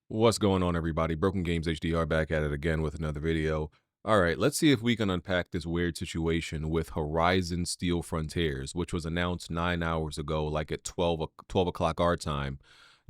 What's going on, everybody? Broken Games HDR back at it again with another video. All right, let's see if we can unpack this weird situation with Horizon Steel Frontiers, which was announced 9 hours ago, like at 12 o'clock our time.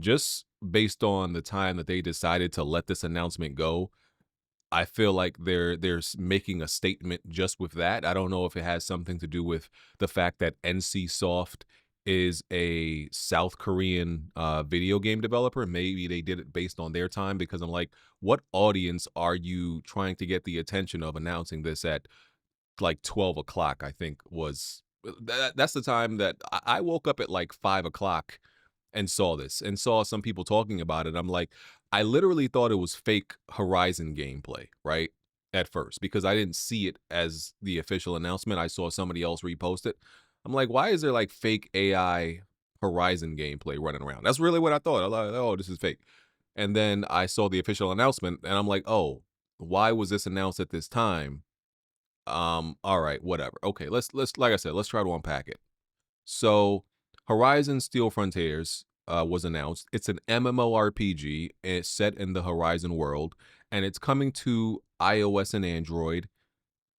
Just based on the time that they decided to let this announcement go, I feel like they're making a statement just with that. I don't know if it has something to do with the fact that NC Soft is a South Korean video game developer. Maybe they did it based on their time because I'm like, what audience are you trying to get the attention of announcing this at like 12 o'clock? I think was that's the time that I woke up at like 5 o'clock and saw this and saw some people talking about it. I'm like, I literally thought it was fake Horizon gameplay, right? At first, because I didn't see it as the official announcement. I saw somebody else repost it. I'm like, why is there like fake AI Horizon gameplay running around? That's really what I thought. I was like, oh, this is fake. And then I saw the official announcement and I'm like, oh, why was this announced at this time? All right, whatever. Okay, let's like I said, let's try to unpack it. So, Horizon Steel Frontiers was announced. It's an MMORPG. It's set in the Horizon world, and it's coming to iOS and Android,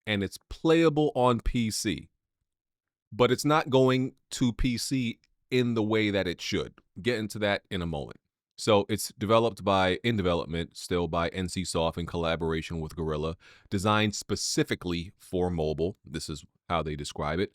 and it's playable on PC. But it's not going to PC in the way that it should. Get into that in a moment. So it's developed by, in development still by NCSoft in collaboration with Gorilla, designed specifically for mobile. This is how they describe it.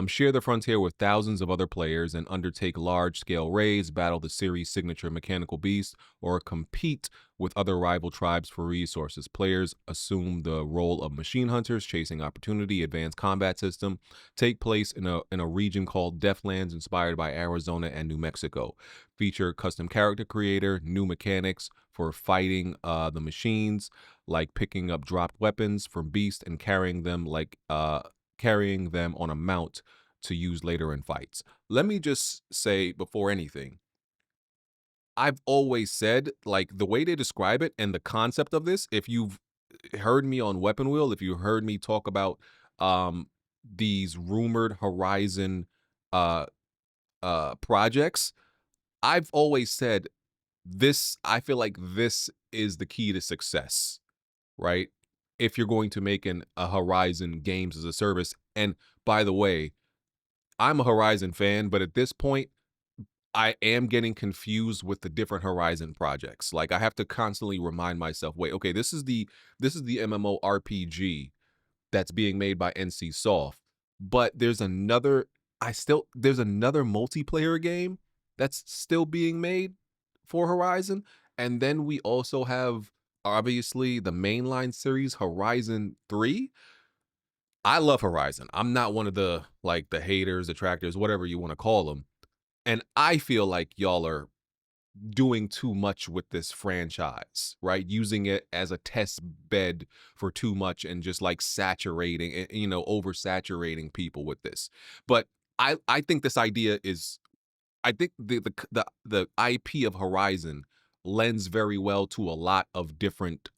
Share the frontier with thousands of other players and undertake large-scale raids, battle the series' signature mechanical beast, or compete with other rival tribes for resources. Players assume the role of machine hunters, chasing opportunity. Advanced combat system take place in a region called Deathlands, inspired by Arizona and New Mexico. Feature custom character creator, new mechanics for fighting the machines, like picking up dropped weapons from beasts and carrying them on a mount to use later in fights. Let me just say before anything, I've always said, like, the way they describe it and the concept of this, if you've heard me on Weapon Wheel, if you heard me talk about um these rumored Horizon uh projects, I've always said this, I feel like this is the key to success, right? If you're going to make a Horizon games as a service. And by the way, I'm a Horizon fan, but at this point, I am getting confused with the different Horizon projects. Like I have to constantly remind myself, wait, okay, this is the MMORPG that's being made by NC Soft, but there's another multiplayer game that's still being made for Horizon, and then we also have obviously the mainline series Horizon 3. I love Horizon. I'm not one of the like the haters, detractors, whatever you want to call them. And I feel like y'all are doing too much with this franchise, right? Using it as a test bed for too much and just like saturating, oversaturating people with this. But I think this idea is, I think the IP of Horizon lends very well to a lot of different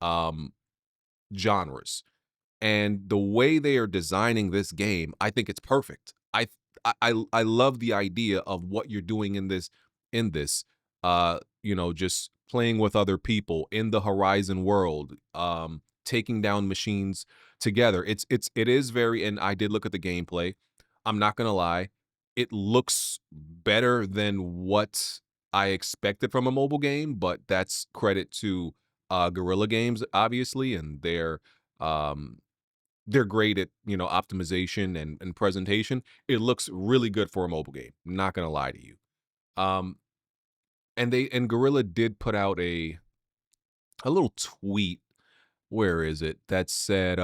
genres, and the way they are designing this game, I think it's perfect. I love the idea of what you're doing in this just playing with other people in the Horizon world, taking down machines together. It is very, and I did look at the gameplay. I'm not gonna lie, it looks better than what I expected from a mobile game, but that's credit to Guerrilla Games, obviously, and um they're great at, optimization and presentation. It looks really good for a mobile game, not gonna lie to you. Um, and Gorilla did put out a little tweet, where is it? That said,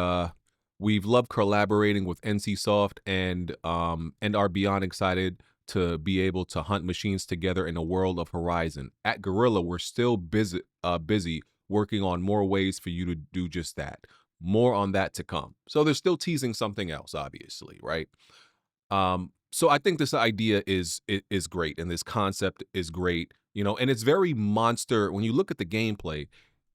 "We've loved collaborating with NCSoft and are beyond excited to be able to hunt machines together in a world of Horizon. At Gorilla, we're still busy working on more ways for you to do just that. More on that to come." So they're still teasing something else, obviously, right? So I think this idea is great, and this concept is great, and it's very monster. When you look at the gameplay,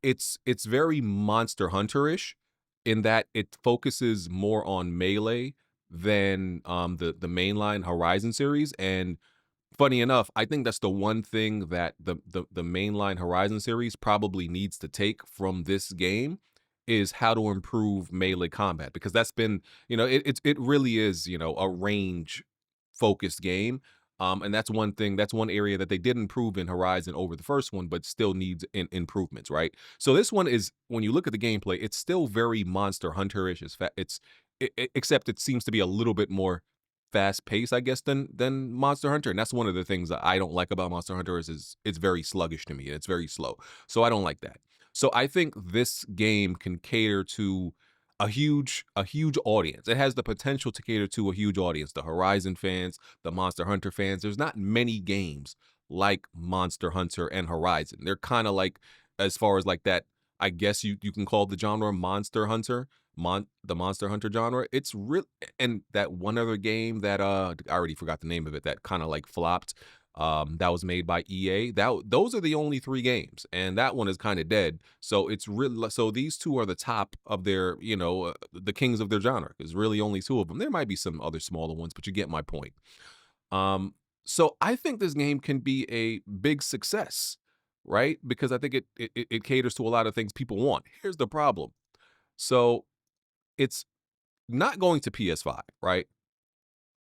it's very Monster Hunter-ish in that it focuses more on melee than the mainline Horizon series. And funny enough, I think that's the one thing that the mainline Horizon series probably needs to take from this game is how to improve melee combat because that's been, it really is, a range focused game. And that's one thing, that's one area that they did improve in Horizon over the first one, but still needs improvements, right? So this one is, when you look at the gameplay, it's still very Monster Hunter-ish. Except it seems to be a little bit more fast paced, I guess, than Monster Hunter. And that's one of the things that I don't like about Monster Hunter is it's very sluggish to me. It's very slow. So I don't like that. So I think this game can cater to a huge audience. It has the potential to cater to a huge audience. The Horizon fans, the Monster Hunter fans. There's not many games like Monster Hunter and Horizon. They're kind of like, as far as like that, I guess you can call the genre Monster Hunter, the Monster Hunter genre. It's real. And that one other game that I already forgot the name of it, that kind of like flopped, that was made by EA. Those are the only three games, and that one is kind of dead. So it's really, so these two are the top of their, the kings of their genre. There's really only two of them. There might be some other smaller ones, but you get my point. um so I think this game can be a big success, right? Because I think it caters to a lot of things people want. Here's the problem. So it's not going to PS5, right?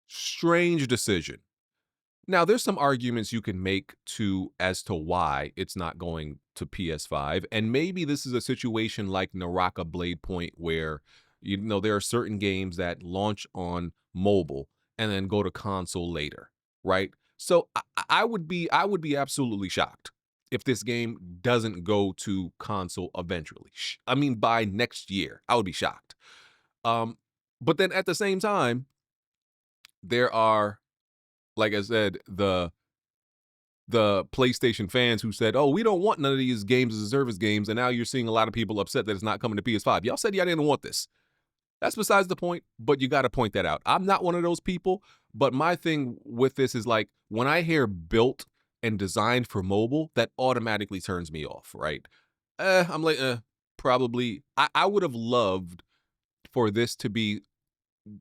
Strange decision. Now, there's some arguments you can make to as to why it's not going to PS5, and maybe this is a situation like Naraka Blade Point, where there are certain games that launch on mobile and then go to console later, right? So I would be absolutely shocked if this game doesn't go to console eventually. I mean, by next year, I would be shocked. Um, but then at the same time, there are, like I said, the PlayStation fans who said, "Oh, we don't want none of these games as a service games," and now you're seeing a lot of people upset that it's not coming to PS5. Y'all said y'all didn't want this. That's besides the point, but you got to point that out. I'm not one of those people, but my thing with this is like when I hear built and designed for mobile, that automatically turns me off, right? I'm like, probably. I would have loved for this to be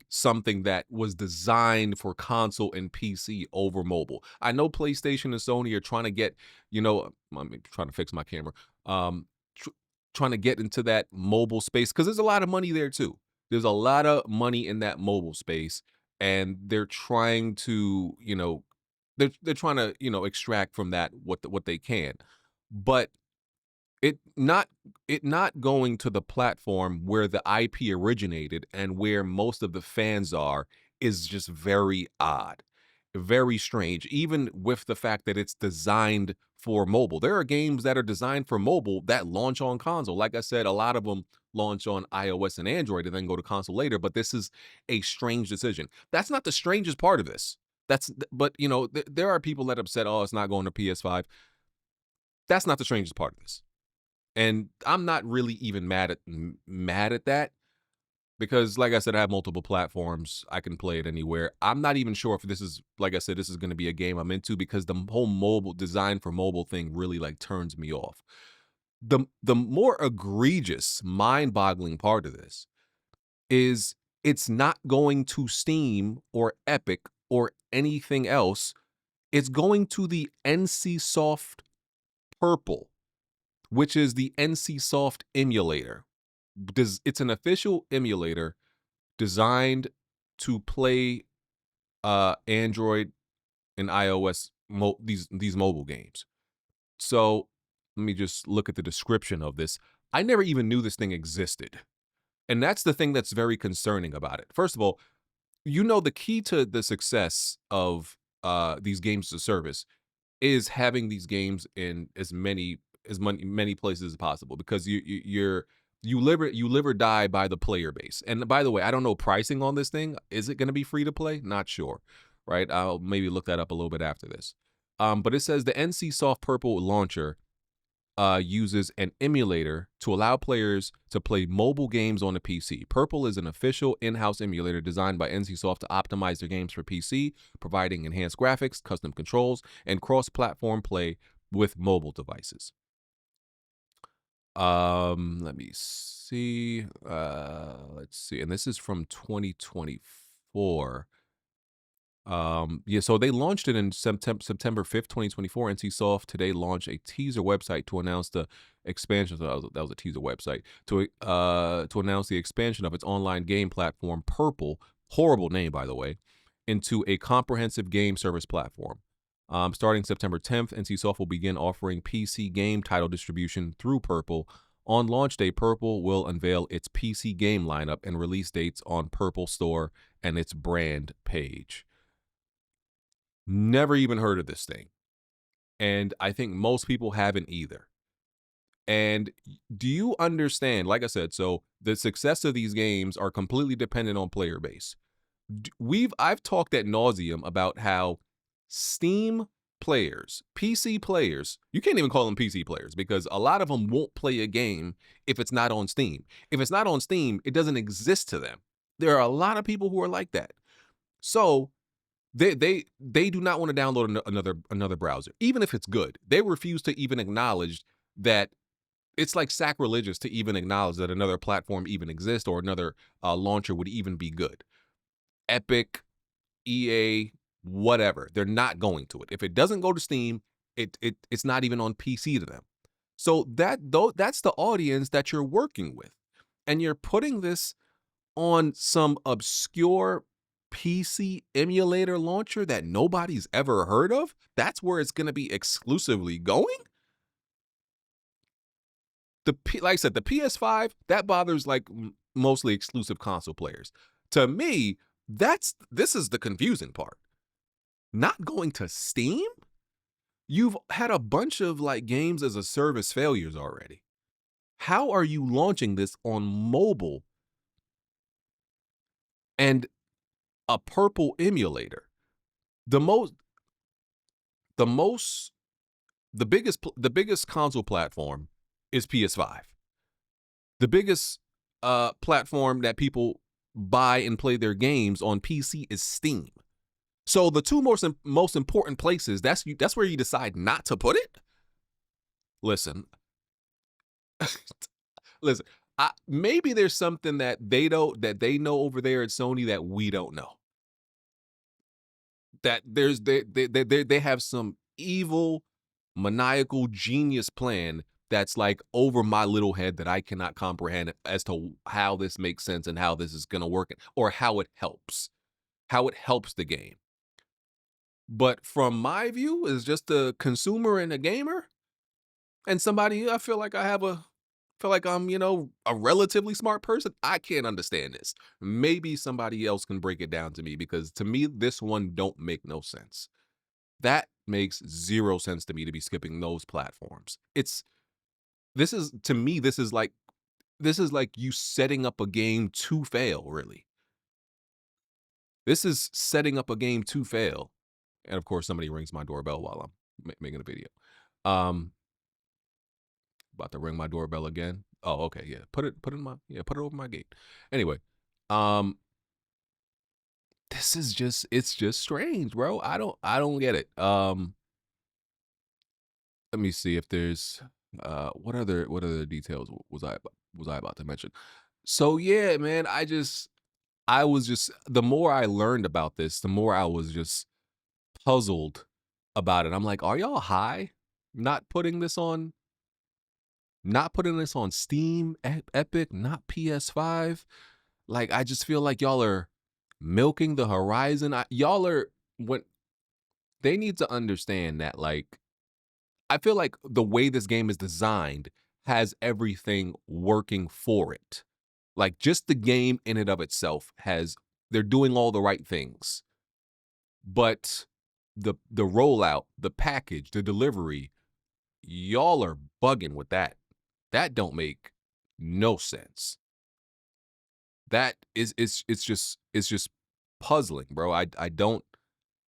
something that was designed for console and PC over mobile. I know PlayStation and Sony are trying to get, I'm trying to fix my camera, um, tr- trying to get into that mobile space because there's a lot of money there too. There's a lot of money in that mobile space, and they're trying to, they're trying to, extract from that what they can, but it not it not going to the platform where the IP originated and where most of the fans are is just very odd, very strange, even with the fact that it's designed for mobile. There are games that are designed for mobile that launch on console. Like I said, a lot of them launch on iOS and Android and then go to console later, but this is a strange decision. That's not the strangest part of this. But there are people that upset, oh, it's not going to PS5. That's not the strangest part of this. And I'm not really even mad at that because, like I said, I have multiple platforms. I can play it anywhere. I'm not even sure if this is, like I said, this is going to be a game I'm into because the whole mobile design for mobile thing really like turns me off. The more egregious, mind-boggling part of this is it's not going to Steam or Epic or anything else. It's going to the NC Soft Purple, which is the NC Soft emulator. It's an official emulator designed to play Android and iOS these mobile games. So let me just look at the description of this. I never even knew this thing existed. And that's the thing that's very concerning about it. First of all, the key to the success of these games as a service is having these games in as many places as possible because you live or die by the player base. And by the way, I don't know pricing on this thing. Is it going to be free to play? Not sure. Right? I'll maybe look that up a little bit after this. But it says the NC Soft Purple launcher uses an emulator to allow players to play mobile games on a PC. Purple is an official in-house emulator designed by NCSoft to optimize their games for PC, providing enhanced graphics, custom controls, and cross-platform play with mobile devices. Let me see. Let's see. And this is from 2024. Yeah, so they launched it in September 5th, 2024. NCSoft today launched a teaser website to announce the expansion. So that was a teaser website to announce the expansion of its online game platform, Purple, horrible name by the way, into a comprehensive game service platform. Starting September 10th, NCSoft will begin offering PC game title distribution through Purple. On launch day, Purple will unveil its PC game lineup and release dates on Purple Store and its brand page. Never even heard of this thing. And I think most people haven't either. And do you understand? Like I said, so the success of these games are completely dependent on player base. I've talked at nauseum about how Steam players, PC players, you can't even call them PC players because a lot of them won't play a game if it's not on Steam. If it's not on Steam, it doesn't exist to them. There are a lot of people who are like that. So they do not want to download another browser, even if it's good. They refuse to even acknowledge that it's like sacrilegious to even acknowledge that another platform even exists or another launcher would even be good. Epic, EA, whatever, they're not going to it. If it doesn't go to Steam, it's not even on PC to them. So that's the audience that you're working with, and you're putting this on some obscure PC emulator launcher that nobody's ever heard of. That's where it's going to be exclusively going. Like I said, the PS5 that bothers like mostly exclusive console players. To me, this is the confusing part. Not going to Steam? You've had a bunch of like games as a service failures already. How are you launching this on mobile and a purple emulator? The most the most the biggest console platform is PS5. The biggest platform that people buy and play their games on PC is Steam. So the two most important places, that's where you decide not to put it. Listen, listen. Maybe there's something that they know over there at Sony that we don't know. That they have some evil, maniacal genius plan that's like over my little head that I cannot comprehend as to how this makes sense and how this is gonna work or how it helps the game. But from my view, as just a consumer and a gamer, and somebody feel like I'm, a relatively smart person, I can't understand this. Maybe somebody else can break it down to me because to me, this one don't make no sense. That makes zero sense to me to be skipping those platforms. This is to me, this is like you setting up a game to fail, really. This is setting up a game to fail. And of course, somebody rings my doorbell while I'm making a video. Um, About to ring my doorbell again. Oh, okay, yeah. Put it over my gate. Anyway, um, it's just strange, bro. I don't get it. Let me see if there's what other details was I about to mention? So yeah, man, I was just the more I learned about this, the more I was just puzzled about it. I'm like, are y'all high? Not putting this on Steam, Epic, not PS5. Like I just feel like y'all are milking the horizon. Y'all are when they need to understand that like I feel like the way this game is designed has everything working for it. Like just the game in and of itself they're doing all the right things. But the rollout, the package, the delivery, y'all are bugging with that. That don't make no sense. That is it's just puzzling, bro. I don't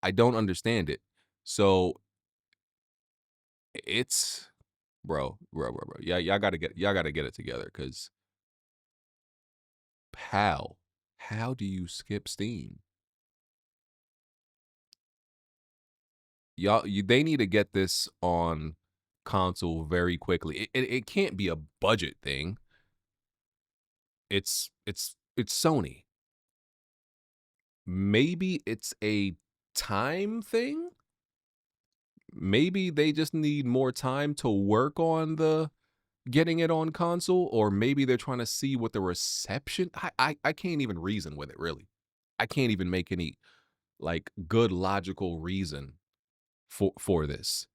understand it. So it's bro. Yeah, y'all gotta get it together because how? How do you skip Steam? They need to get this on console very quickly. It can't be a budget thing. It's Sony. Maybe it's a time thing. Maybe they just need more time to work on the getting it on console, or maybe they're trying to see what the reception. I can't even reason with it really. I can't even make any like good logical reason for this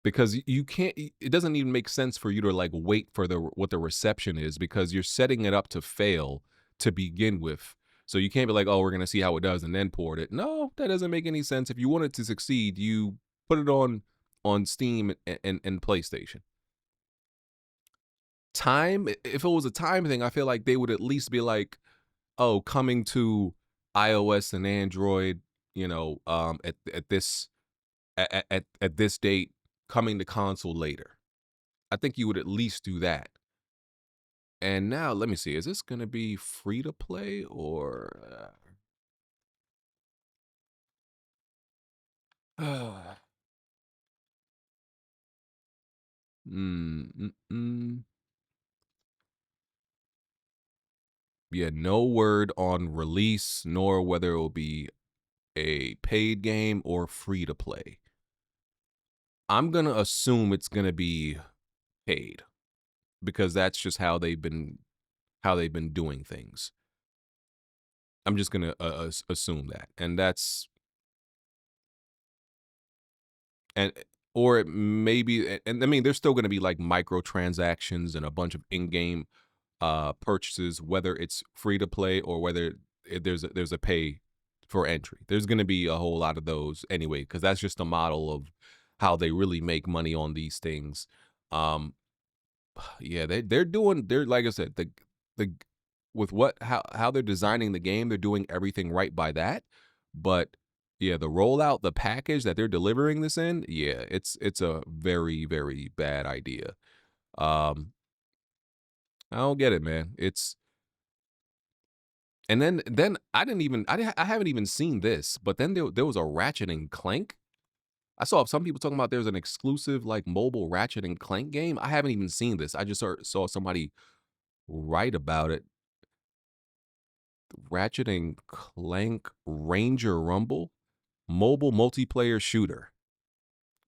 because you can't. It doesn't even make sense for you to like wait for the what the reception is because you're setting it up to fail to begin with. So you can't be like, oh, we're gonna see how it does and then port it. No, that doesn't make any sense. If you want it to succeed, you put it on Steam and PlayStation. Time, if it was a time thing, I feel like they would at least be like, oh, coming to iOS and Android, at this at this date, coming to console later. I think you would at least do that. And now let me see, is this gonna be free to play or yeah, no word on release nor whether it will be a paid game or free to play. I'm gonna assume it's gonna be paid because that's just how they've been doing things. I'm just gonna assume that, and that's and or it maybe and I mean there's still gonna be like microtransactions and a bunch of in-game purchases, whether it's free to play or whether there's a pay for entry. There's gonna be a whole lot of those anyway because that's just a model of how they really make money on these things. Um, Yeah, they're like I said, the with what how they're designing the game, they're doing everything right by that. But yeah, the rollout, the package that they're delivering this in, yeah, it's a very, very bad idea. Um, I don't get it, man. It's and then I haven't even seen this, but then there was a Ratchet and Clank. I saw some people talking about there's an exclusive like mobile Ratchet and Clank game. I haven't even seen this. I just saw somebody write about it. Ratchet and Clank Ranger Rumble mobile multiplayer shooter.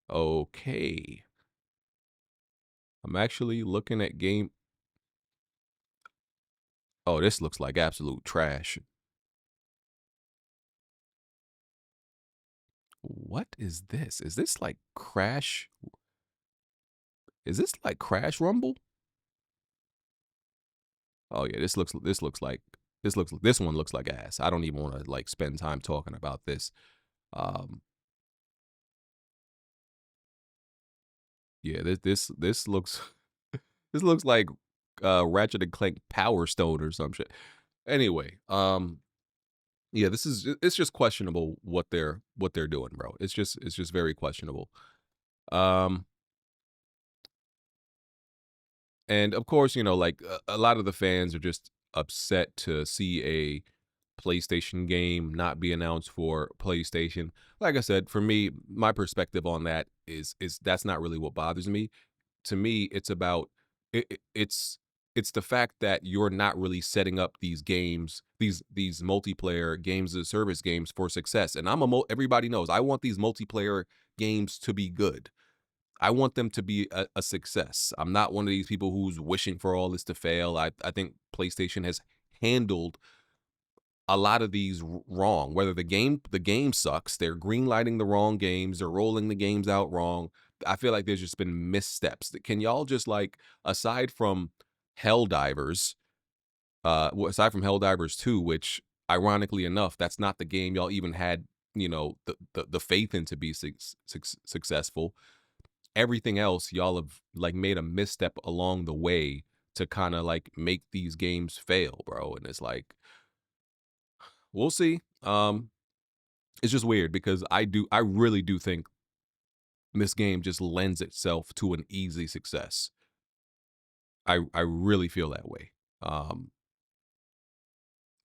Okay. I'm actually looking at game. Oh, this looks like absolute trash. What is this? Is this like Crash? Is this like Crash Rumble? Oh yeah, this one looks like ass. I don't even want to like spend time talking about this. Um yeah, this looks this looks like Ratchet and Clank Power Stone or some shit. Anyway, yeah, it's just questionable what they're doing, bro. It's just very questionable. Um, and of course, like a lot of the fans are just upset to see a PlayStation game not be announced for PlayStation. Like I said, for me, my perspective on that is that's not really what bothers me. To me, it's about it's the fact that you're not really setting up these games, these multiplayer games as a service games for success. And everybody knows I want these multiplayer games to be good. I want them to be a success. I'm not one of these people who's wishing for all this to fail. I think PlayStation has handled a lot of these wrong. Whether the game sucks, they're greenlighting the wrong games, they're rolling the games out wrong. I feel like there's just been missteps. Can y'all just like aside from Helldivers, aside from Helldivers 2, which ironically enough, that's not the game y'all even had, the faith in to be successful. Everything else y'all have like made a misstep along the way to kind of like make these games fail, bro. And it's like we'll see. It's just weird because I really do think this game just lends itself to an easy success. I really feel that way. Um,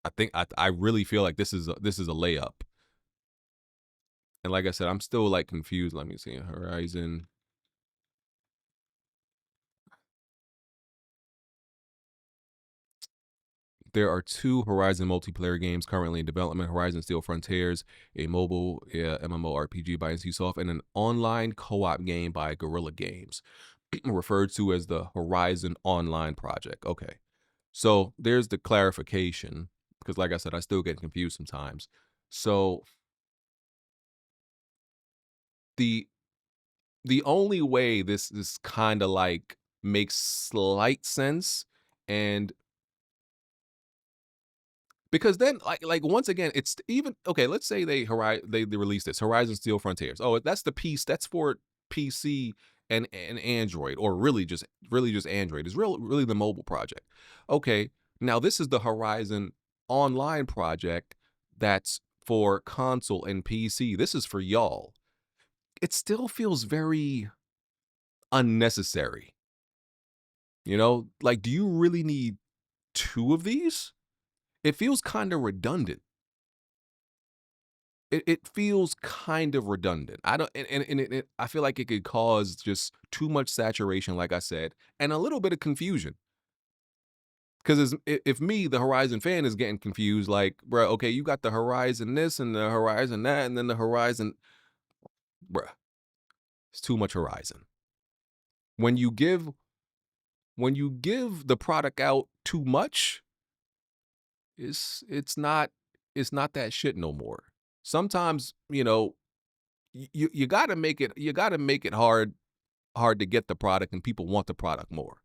I think I really feel like this is a layup. And like I said, I'm still like confused. Let me see. Horizon. There are two Horizon multiplayer games currently in development: Horizon Steel Frontiers, a mobile MMORPG by NCSoft, and an online co-op game by Guerrilla Games, referred to as the Horizon Online Project. Okay, so there's the clarification, because like I said, I still get confused sometimes. So the the only way this kind of like makes slight sense, and because then, like once again, it's even okay. Let's say they release this Horizon Steel Frontiers. Oh, that's the piece that's for PC and Android, or really just Android. It's really the mobile project. Okay, now this is the Horizon Online project that's for console and PC. This is for y'all. It still feels very unnecessary. Like, do you really need two of these? It feels kind of redundant. It feels kind of redundant. I don't, I feel like it could cause just too much saturation, like I said, and a little bit of confusion. Because if me, the Horizon fan, is getting confused, like, bro, okay, you got the Horizon this and the Horizon that, and then the Horizon, bro, it's too much Horizon. When you give the product out too much, it's not that shit no more. Sometimes, you gotta make it hard to get the product, and people want the product more.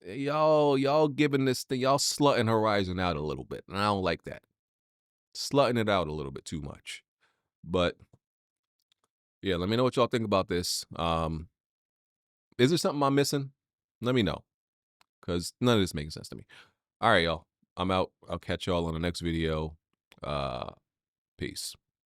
Y'all giving this thing, y'all slutting Horizon out a little bit, and I don't like that. Slutting it out a little bit too much. But yeah, let me know what y'all think about this. Is there something I'm missing? Let me know, because none of this makes sense to me. All right, y'all. I'm out. I'll catch y'all on the next video. Peace.